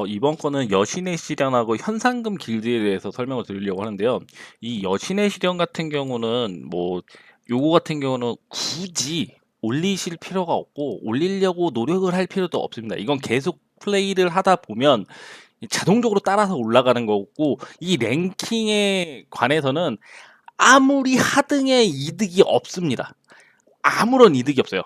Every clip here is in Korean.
이번 거는 여신의 시련하고 현상금 길드에 대해서 설명을 드리려고 하는데요. 이 여신의 시련 같은 경우는 뭐 요거 같은 경우는 굳이 올리실 필요가 없고 올리려고 노력을 할 필요도 없습니다. 이건 계속 플레이를 하다 보면 자동적으로 따라서 올라가는 거고, 이 랭킹에 관해서는 아무리 하등의 이득이 없습니다. 아무런 이득이 없어요.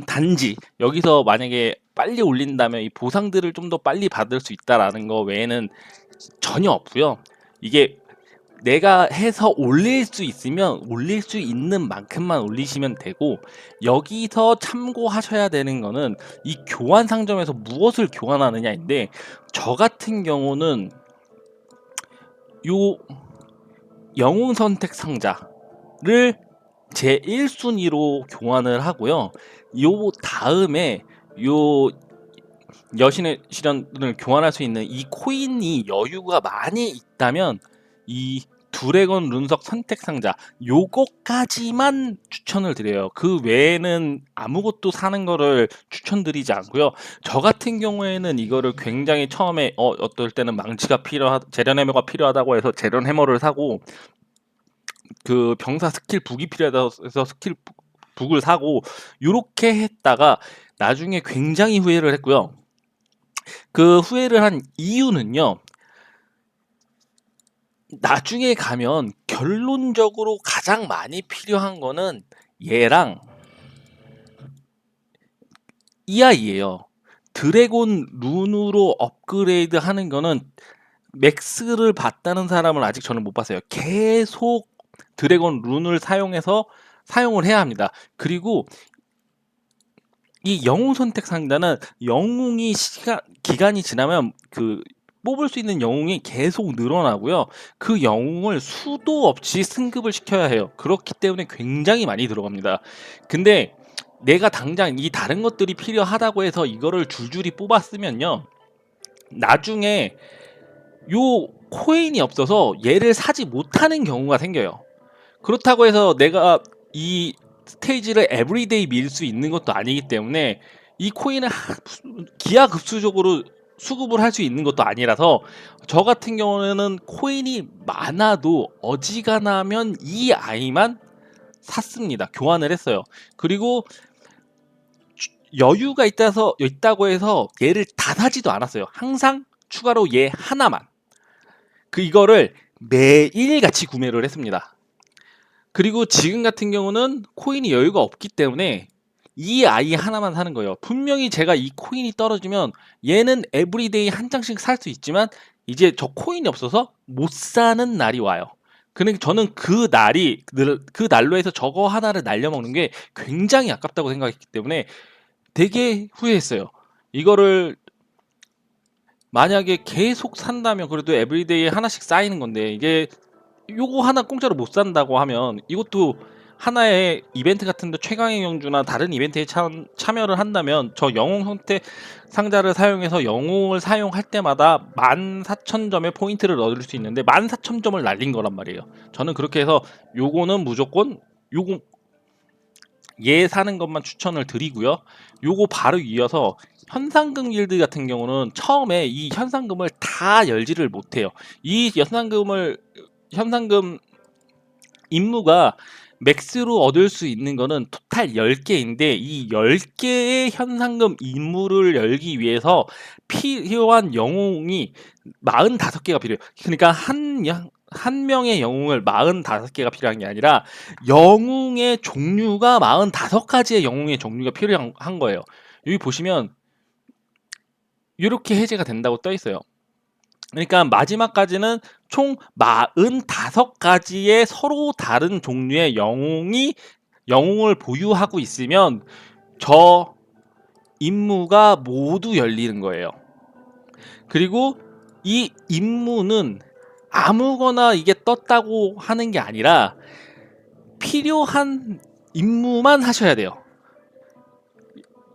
단지 여기서 만약에 빨리 올린다면 이 보상들을 좀 더 빨리 받을 수 있다라는 거 외에는 전혀 없고요. 이게 내가 해서 올릴 수 있으면 올릴 수 있는 만큼만 올리시면 되고, 여기서 참고하셔야 되는 거는 이 교환 상점에서 무엇을 교환하느냐인데, 저 같은 경우는 요 영웅 선택 상자를 제 1순위로 교환을 하고요. 요 다음에 요 여신의 시련을 교환할 수 있는 이 코인이 여유가 많이 있다면 이 드래곤 룬석 선택 상자 요거까지만 추천을 드려요. 그 외에는 아무것도 사는 거를 추천드리지 않고요. 저 같은 경우에는 이거를 굉장히 처음에 어떨 때는 망치가 재련 해머가 필요하다고 해서 재련 해머를 사고, 그 병사 스킬 북이 필요하다고 해서 스킬 북을 사고, 요렇게 했다가 나중에 굉장히 후회를 했고요. 그 후회를 한 이유는요, 나중에 가면 결론적으로 가장 많이 필요한 거는 얘랑 이 아이예요. 드래곤 룬으로 업그레이드 하는 거는 맥스를 봤다는 사람을 아직 저는 못 봤어요. 계속 드래곤 룬을 사용을 해야 합니다. 그리고 이 영웅 선택 상자는 영웅이 기간이 지나면 그 뽑을 수 있는 영웅이 계속 늘어나고요. 그 영웅을 수도 없이 승급을 시켜야 해요. 그렇기 때문에 굉장히 많이 들어갑니다. 근데 내가 당장 이 다른 것들이 필요하다고 해서 이거를 줄줄이 뽑았으면요, 나중에 요 코인이 없어서 얘를 사지 못하는 경우가 생겨요. 그렇다고 해서 내가 이 스테이지를 에브리데이 밀 수 있는 것도 아니기 때문에 이 코인을 기하급수적으로 수급을 할 수 있는 것도 아니라서, 저 같은 경우는 코인이 많아도 어지간하면 이 아이만 샀습니다. 교환을 했어요. 그리고 여유가 있다고 해서 얘를 다 사지도 않았어요. 항상 추가로 얘 하나만, 이거를 매일 같이 구매를 했습니다. 그리고 지금 같은 경우는 코인이 여유가 없기 때문에 이 아이 하나만 사는 거예요. 분명히 제가 이 코인이 떨어지면 얘는 에브리데이 한 장씩 살 수 있지만 이제 저 코인이 없어서 못 사는 날이 와요. 그러니까 저는 그 날로 해서 저거 하나를 날려먹는 게 굉장히 아깝다고 생각했기 때문에 되게 후회했어요. 이거를 만약에 계속 산다면 그래도 에브리데이 하나씩 쌓이는 건데, 이게 요거 하나 공짜로 못 산다고 하면 이것도 하나의 이벤트 같은데 최강의 경주나 다른 이벤트에 참여를 한다면 저 영웅 선택 상자를 사용해서 영웅을 사용할 때마다 14,000점의 포인트를 얻을 수 있는데 14,000점을 날린 거란 말이에요. 저는 그렇게 해서 요거는 무조건 요거 얘 사는 것만 추천을 드리고요. 요거 바로 이어서 현상금 길드 같은 경우는 처음에 이 현상금을 다 열지를 못해요. 이 현상금 임무가 맥스로 얻을 수 있는 거는 토탈 10개인데, 이 10개의 현상금 임무를 열기 위해서 필요한 영웅이 45개가 필요해요. 그러니까 한 명의 영웅을 45개가 필요한 게 아니라 영웅의 종류가 45가지의 영웅의 종류가 필요한 거예요. 여기 보시면 이렇게 해제가 된다고 떠 있어요. 그러니까 마지막까지는 총 45가지의 서로 다른 종류의 영웅을 보유하고 있으면 저 임무가 모두 열리는 거예요. 그리고 이 임무는 아무거나 이게 떴다고 하는 게 아니라 필요한 임무만 하셔야 돼요.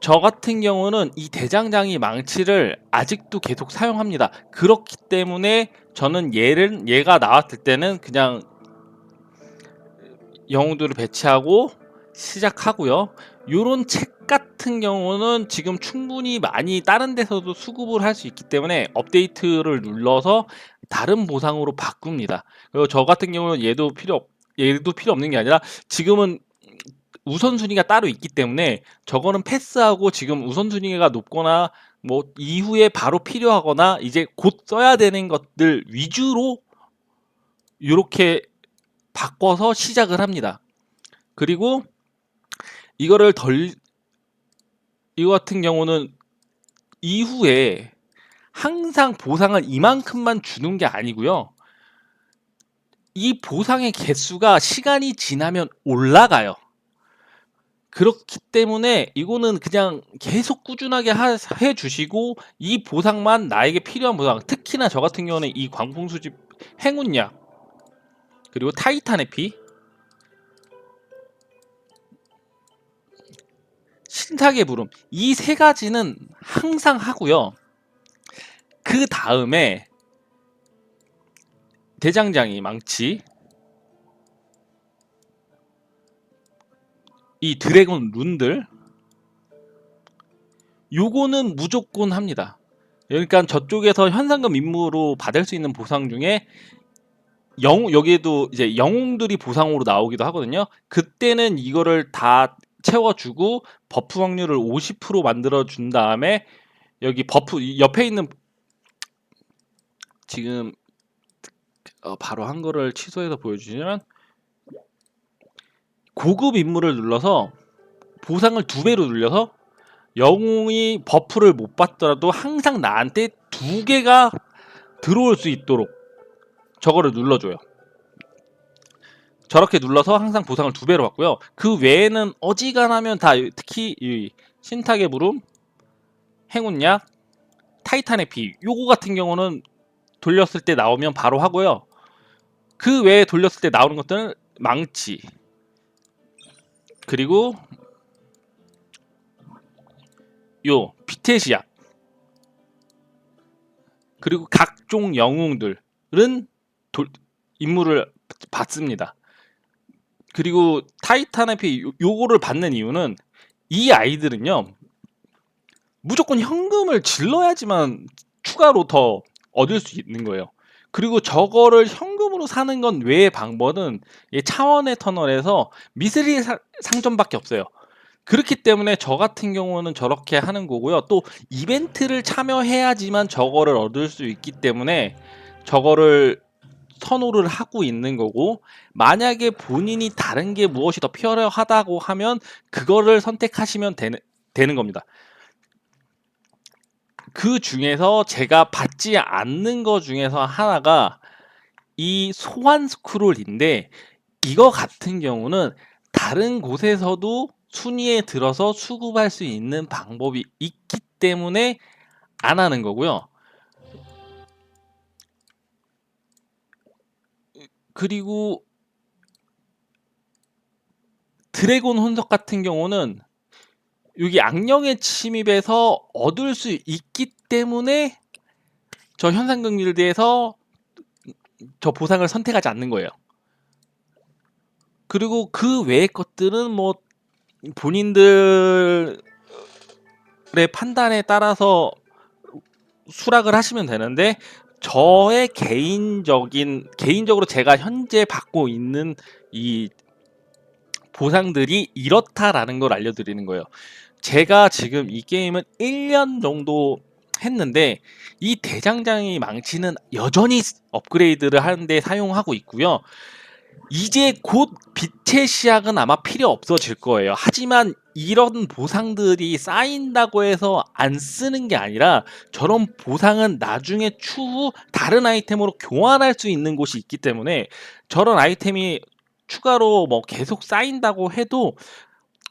저 같은 경우는 이 대장장이 망치를 아직도 계속 사용합니다. 그렇기 때문에 저는 얘가 나왔을 때는 그냥 영웅들을 배치하고 시작하고요. 요런 책 같은 같은 경우는 지금 충분히 많이 다른 데서도 수급을 할 수 있기 때문에 업데이트를 눌러서 다른 보상으로 바꿉니다. 그리고 저 같은 경우는 얘도 필요 없는 게 아니라 지금은 우선순위가 따로 있기 때문에 저거는 패스하고 지금 우선순위가 높거나 뭐 이후에 바로 필요하거나 이제 곧 써야 되는 것들 위주로 이렇게 바꿔서 시작을 합니다. 그리고 이거 같은 경우는 이후에 항상 보상을 이만큼만 주는 게 아니고요. 이 보상의 개수가 시간이 지나면 올라가요. 그렇기 때문에 이거는 그냥 계속 꾸준하게 해주시고 이 보상만 나에게 필요한 보상, 특히나 저 같은 경우는 이 광풍수집 행운약 그리고 타이탄의 피, 신탁의 부름 이 세 가지는 항상 하고요. 그 다음에 대장장이 망치, 이 드래곤 룬들 요거는 무조건 합니다. 그러니까 저쪽에서 현상금 임무로 받을 수 있는 보상 중에 여기에도 이제 영웅들이 보상으로 나오기도 하거든요. 그때는 이거를 다 채워주고 버프 확률을 50% 만들어 준 다음에 여기 버프 옆에 있는 지금 바로 한 거를 취소해서 보여주시면 고급 임무를 눌러서 보상을 2배로 눌려서 영웅이 버프를 못 받더라도 항상 나한테 2개가 들어올 수 있도록 저거를 눌러줘요. 저렇게 눌러서 항상 보상을 2배로 받고요. 그 외에는 어지간하면 다 특히 이 신탁의 부름, 행운약, 타이탄의 피 요거 같은 경우는 돌렸을 때 나오면 바로 하고요. 그 외에 돌렸을 때 나오는 것들은 망치 그리고 요 빛의 시약 그리고 각종 영웅들은 임무를 받습니다. 그리고 타이탄의 피 요거를 받는 이유는 이 아이들은요 무조건 현금을 질러야지만 추가로 더 얻을 수 있는 거예요. 그리고 저거를 현금으로 사는 건 외의 방법은 차원의 터널에서 미스리 상점밖에 없어요. 그렇기 때문에 저 같은 경우는 저렇게 하는 거고요. 또 이벤트를 참여해야지만 저거를 얻을 수 있기 때문에 저거를 선호를 하고 있는 거고, 만약에 본인이 다른 게 무엇이 더 필요하다고 하면 그거를 선택하시면 되는 겁니다. 그 중에서 제가 받지 않는 것 중에서 하나가 이 소환 스크롤인데, 이거 같은 경우는 다른 곳에서도 순위에 들어서 수급할 수 있는 방법이 있기 때문에 안 하는 거고요. 그리고 드래곤 혼석 같은 경우는 여기 악령의 침입에서 얻을 수 있기 때문에 저 현상금 길드에서 저 보상을 선택하지 않는 거예요. 그리고 그 외의 것들은 뭐 본인들의 판단에 따라서 수락을 하시면 되는데, 저의 개인적으로 제가 현재 받고 있는 이 보상들이 이렇다라는 걸 알려드리는 거예요. 제가 지금 이 게임은 1년 정도 했는데 이 대장장이 망치는 여전히 업그레이드를 하는데 사용하고 있고요. 이제 곧 빛의 시약은 아마 필요 없어질 거예요. 하지만 이런 보상들이 쌓인다고 해서 안 쓰는 게 아니라, 저런 보상은 나중에 추후 다른 아이템으로 교환할 수 있는 곳이 있기 때문에 저런 아이템이 추가로 뭐 계속 쌓인다고 해도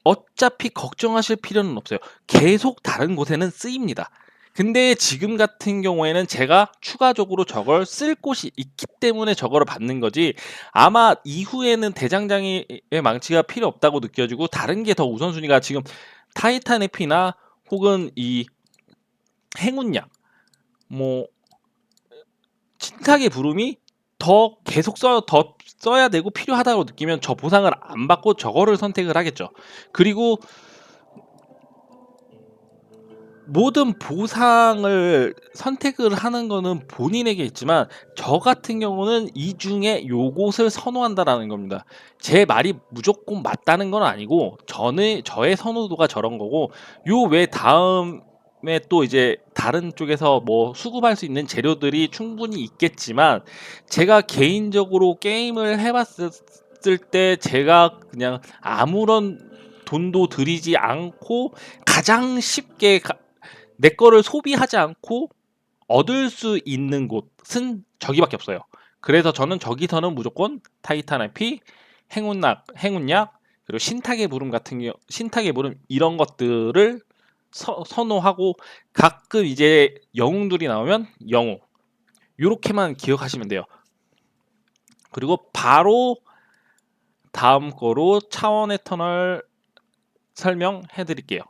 어차피 걱정하실 필요는 없어요. 계속 다른 곳에는 쓰입니다. 근데 지금 같은 경우에는 제가 추가적으로 저걸 쓸 곳이 있기 때문에 저거를 받는 거지, 아마 이후에는 대장장이의 망치가 필요 없다고 느껴지고 다른 게 더 우선순위가 지금 타이탄의 피나 혹은 이 행운약, 뭐 신탁의 부름이 더 계속 더 써야 되고 필요하다고 느끼면 저 보상을 안 받고 저거를 선택을 하겠죠. 그리고 모든 보상을 선택을 하는 거는 본인에게 있지만 저 같은 경우는 이 중에 요것을 선호한다라는 겁니다. 제 말이 무조건 맞다는 건 아니고 저의 선호도가 저런 거고 요 외 다음에 또 이제 다른 쪽에서 뭐 수급할 수 있는 재료들이 충분히 있겠지만 제가 개인적으로 게임을 해봤을 때 제가 그냥 아무런 돈도 들이지 않고 가장 쉽게 내 거를 소비하지 않고 얻을 수 있는 곳은 저기밖에 없어요. 그래서 저는 저기서는 무조건 타이탄 IP, 행운약, 그리고 신탁의 물음 이런 것들을 선호하고 가끔 이제 영웅들이 나오면 영웅 요렇게만 기억하시면 돼요. 그리고 바로 다음 거로 차원의 터널 설명해 드릴게요.